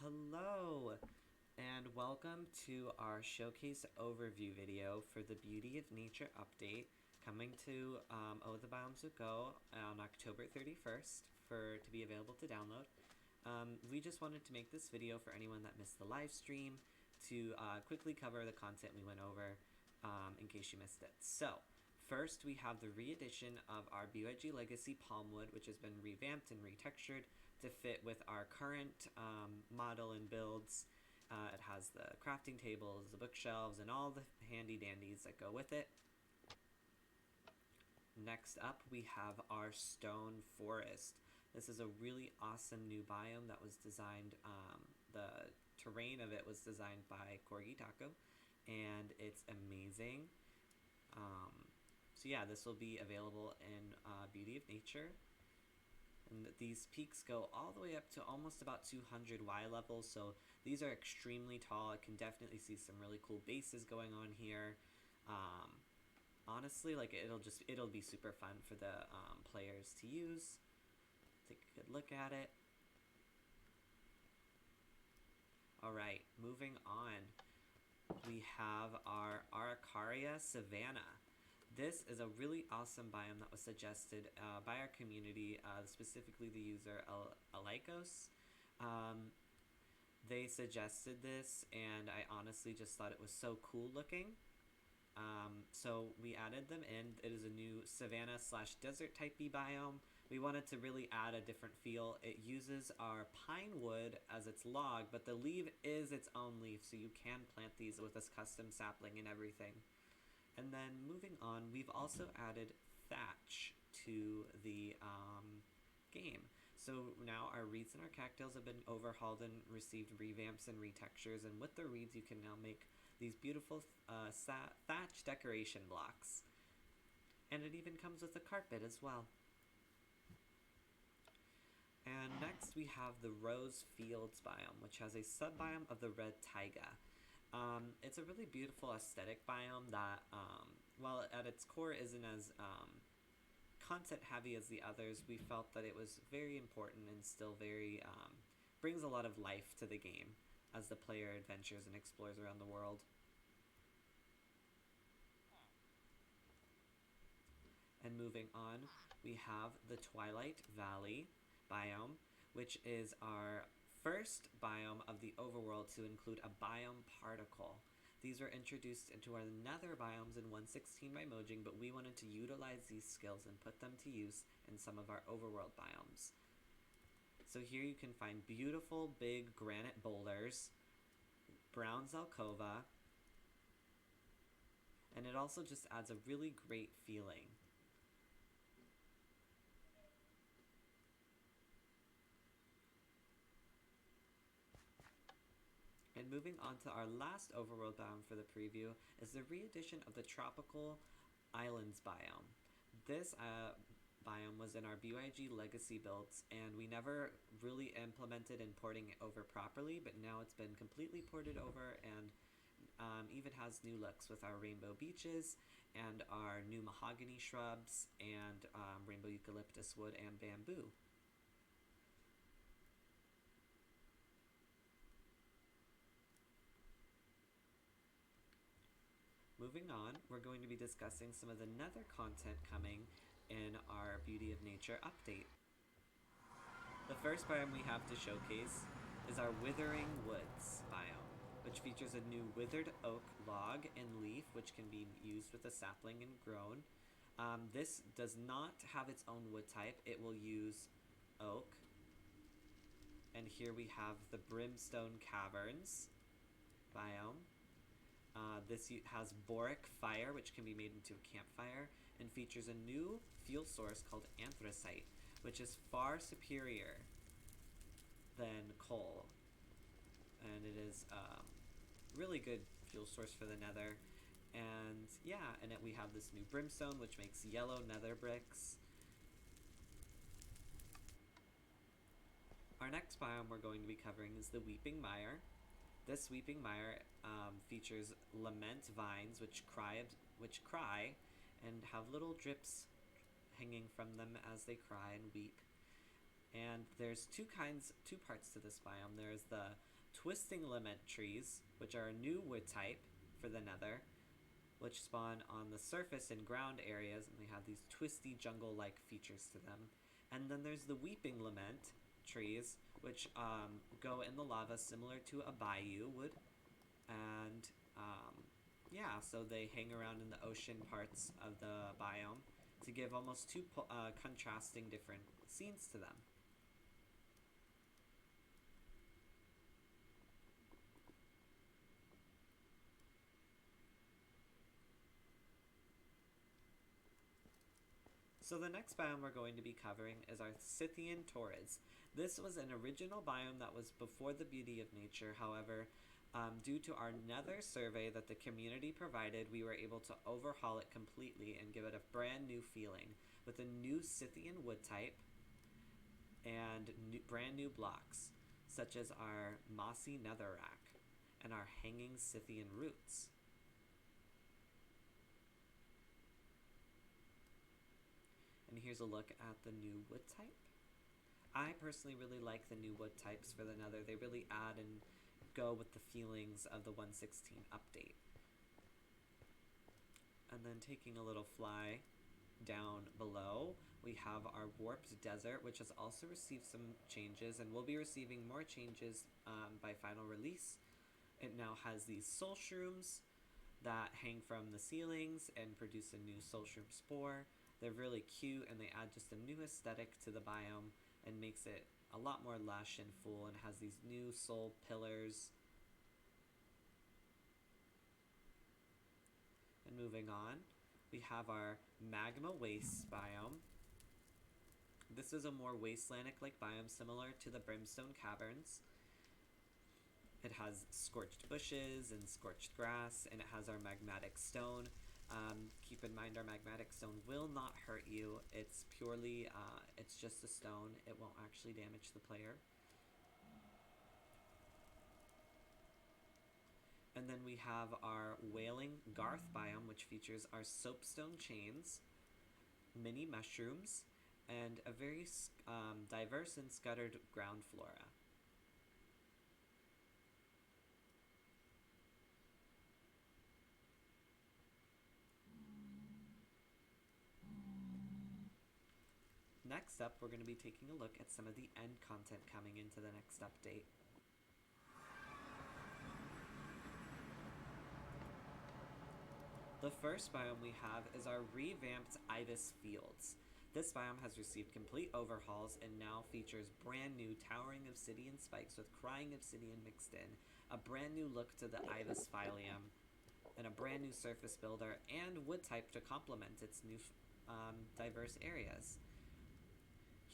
Hello, and welcome to our showcase overview video for the Beauty of Nature update coming to Oh the Biomes Will Go on October 31st to be available to download. We just wanted to make this video for anyone that missed the live stream to quickly cover the content we went over in case you missed it. So, first we have the re-edition of our BYG Legacy Palmwood, which has been revamped and retextured to fit with our current model and builds. It has the crafting tables, the bookshelves, and all the handy dandies that go with it. Next up, we have our Stone Forest. This is a really awesome new biome that was designed, the terrain of it was designed by Corgi Taco, and it's amazing. So yeah, this will be available in Beauty of Nature. And these peaks go all the way up to almost about 200 Y levels, so these are extremely tall. I can definitely see some really cool bases going on here. Honestly, like it'll be super fun for the players to use. Take a good look at it. Alright, moving on. We have our Araucaria Savanna. This is a really awesome biome that was suggested by our community, specifically the user Alaikos. They suggested this, and I honestly just thought it was so cool looking. So we added them in. It is a new savanna / desert type B biome. We wanted to really add a different feel. It uses our pine wood as its log, but the leaf is its own leaf, so you can plant these with this custom sapling and everything. And then moving on, we've also added thatch to the game. So now our reeds and our cattails have been overhauled and received revamps and retextures, and with the reeds you can now make these beautiful thatch decoration blocks. And it even comes with a carpet as well. And next we have the Rose Fields biome, which has a sub-biome of the red taiga. It's a really beautiful aesthetic biome that, while at its core isn't as content heavy as the others, we felt that it was very important and still very brings a lot of life to the game as the player adventures and explores around the world. And moving on, we have the Twilight Valley biome, which is our first biome of the overworld to include a biome particle. These were introduced into our nether biomes in 1.16 by Mojang, but we wanted to utilize these skills and put them to use in some of our overworld biomes. So here you can find beautiful big granite boulders, brown Zelkova, and it also just adds a really great feeling. And moving on to our last overworld biome for the preview is the re-edition of the Tropical Islands biome. This biome was in our BYG Legacy builds, and we never really implemented in porting it over properly, but now it's been completely ported over and even has new looks with our rainbow beaches and our new mahogany shrubs and rainbow eucalyptus wood and bamboo. Moving on, we're going to be discussing some of the nether content coming in our Beauty of Nature update. The first biome we have to showcase is our Withering Woods biome, which features a new withered oak log and leaf, which can be used with a sapling and grown. This does not have its own wood type. It will use oak. And here we have the Brimstone Caverns biome. This has boric fire, which can be made into a campfire, and features a new fuel source called anthracite, which is far superior than coal. And it is a really good fuel source for the nether. And yeah, and we have this new brimstone, which makes yellow nether bricks. Our next biome we're going to be covering is the Weeping Mire. This Weeping Mire features lament vines which cry and have little drips hanging from them as they cry and weep. And there's two parts to this biome. There's the twisting lament trees, which are a new wood type for the Nether, which spawn on the surface and ground areas, and they have these twisty jungle-like features to them. And then there's the weeping lament trees, which go in the lava similar to a bayou would, and yeah, so they hang around in the ocean parts of the biome to give almost two contrasting different scenes to them. So the next biome we're going to be covering is our Scythian Torrids. This was an original biome that was before the Beauty of Nature. However, due to our Nether survey that the community provided, we were able to overhaul it completely and give it a brand new feeling with a new Scythian wood type and brand new blocks, such as our mossy netherrack and our hanging Scythian roots. And here's a look at the new wood type. I personally really like the new wood types for the Nether. They really add and go with the feelings of the 1.16 update. And then taking a little fly down below, we have our Warped Desert, which has also received some changes and will be receiving more changes by final release. It now has these soul shrooms that hang from the ceilings and produce a new soul shroom spore. They're really cute and they add just a new aesthetic to the biome and makes it a lot more lush and full, and has these new soul pillars. And moving on, we have our Magma Wastes biome. This is a more wastelandic-like biome similar to the Brimstone Caverns. It has scorched bushes and scorched grass, and it has our magmatic stone. Keep in mind our magmatic stone will not hurt you. It's purely, it's just a stone. It won't actually damage the player. And then we have our Wailing Garth biome, which features our soapstone chains, mini mushrooms, and a very diverse and scattered ground flora. Next up, we're going to be taking a look at some of the end content coming into the next update. The first biome we have is our revamped Ibis Fields. This biome has received complete overhauls and now features brand new towering obsidian spikes with crying obsidian mixed in, a brand new look to the Ibis Phylum, and a brand new surface builder and wood type to complement its new diverse areas.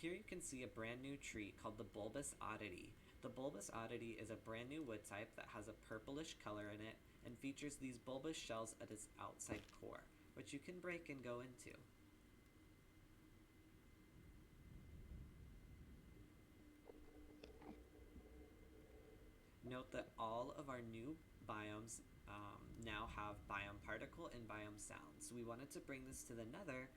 Here you can see a brand new tree called the Bulbous Oddity. The Bulbous Oddity is a brand new wood type that has a purplish color in it and features these bulbous shells at its outside core, which you can break and go into. Note that all of our new biomes now have biome particle and biome sound. So we wanted to bring this to the Nether,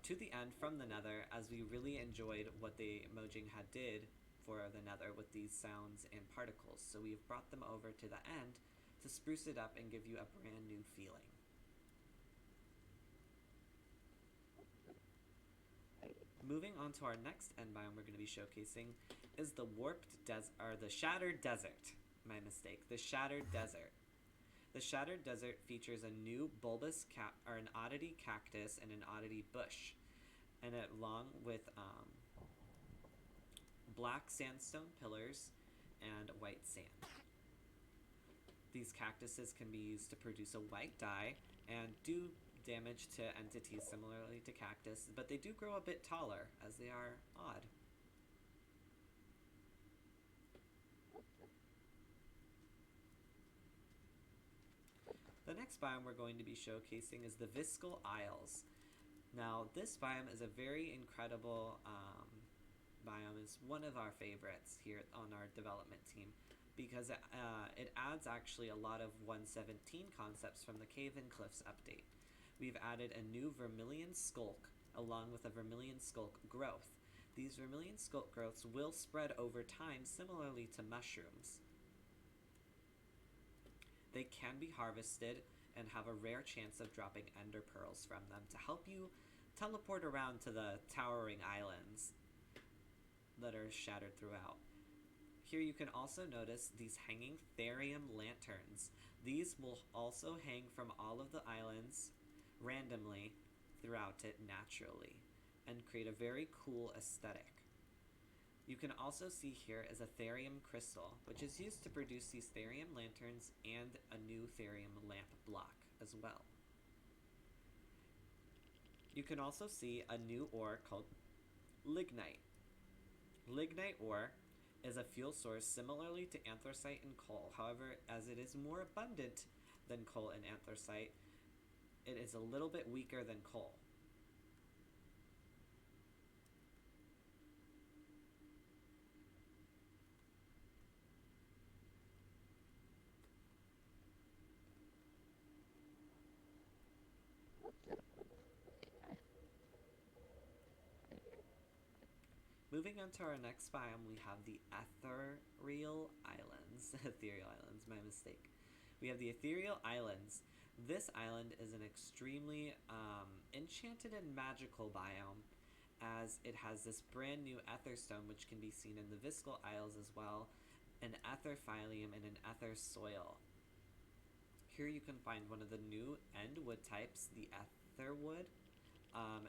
to the end from the Nether, as we really enjoyed what the Mojang had did for the Nether with these sounds and particles. So we've brought them over to the end to spruce it up and give you a brand new feeling. Moving on to our next end biome we're going to be showcasing is the the Shattered Desert. My mistake. The Shattered Desert. The Shattered Desert features a new bulbous an oddity cactus and an oddity bush, and along with black sandstone pillars and white sand. These cactuses can be used to produce a white dye and do damage to entities similarly to cactus, but they do grow a bit taller as they are odd. The next biome we're going to be showcasing is the Viscal Isles. Now, this biome is a very incredible biome. It's one of our favorites here on our development team because it adds actually a lot of 1.17 concepts from the Cave and Cliffs update. We've added a new Vermilion Skulk along with a Vermilion Skulk growth. These Vermilion Skulk growths will spread over time similarly to mushrooms. They can be harvested and have a rare chance of dropping ender pearls from them to help you teleport around to the towering islands that are shattered throughout. Here you can also notice these hanging therium lanterns. These will also hang from all of the islands randomly throughout it naturally and create a very cool aesthetic. You can also see here is a therium crystal, which is used to produce these therium lanterns and a new therium lamp block as well. You can also see a new ore called lignite. Lignite ore is a fuel source similarly to anthracite and coal. However, as it is more abundant than coal and anthracite, it is a little bit weaker than coal. Moving on to our next biome, we have the Ethereal Islands. Ethereal Islands, my mistake. We have the Ethereal Islands. This island is an extremely enchanted and magical biome, as it has this brand new Etherstone, which can be seen in the Viscal Isles as well, an Etherphylium, and an Ether Soil. Here you can find one of the new end wood types, the Etherwood.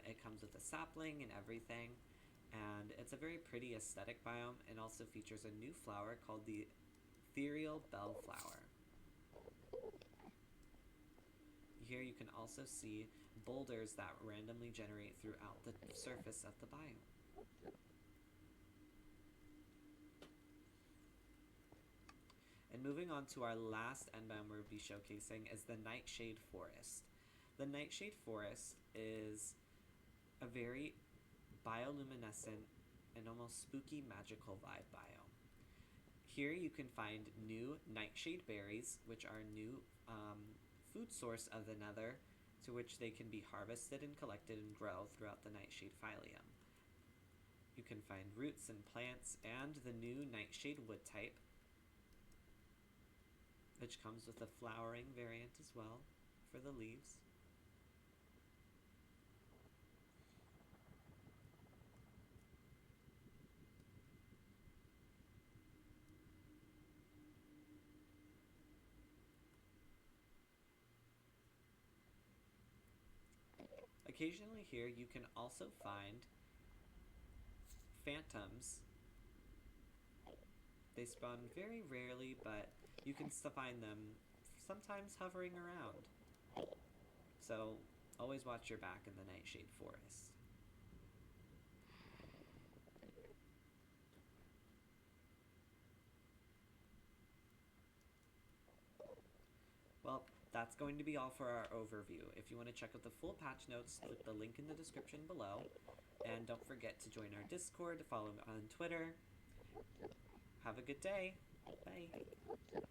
It comes with a sapling and everything, and it's a very pretty aesthetic biome, and also features a new flower called the Ethereal Bellflower. Here you can also see boulders that randomly generate throughout the surface of the biome. And moving on to our last end biome we'll be showcasing is the Nightshade Forest. The Nightshade Forest is a very bioluminescent and almost spooky magical vibe biome. Here you can find new nightshade berries, which are a new food source of the nether, to which they can be harvested and collected and grow throughout the Nightshade Phylium. You can find roots and plants and the new Nightshade wood type, which comes with a flowering variant as well for the leaves. Occasionally here you can also find phantoms. They spawn very rarely, but you can still find them sometimes hovering around. So always watch your back in the Nightshade Forest. Well, that's going to be all for our overview. If you want to check out the full patch notes, click the link in the description below. And don't forget to join our Discord, follow me on Twitter. Have a good day. Bye.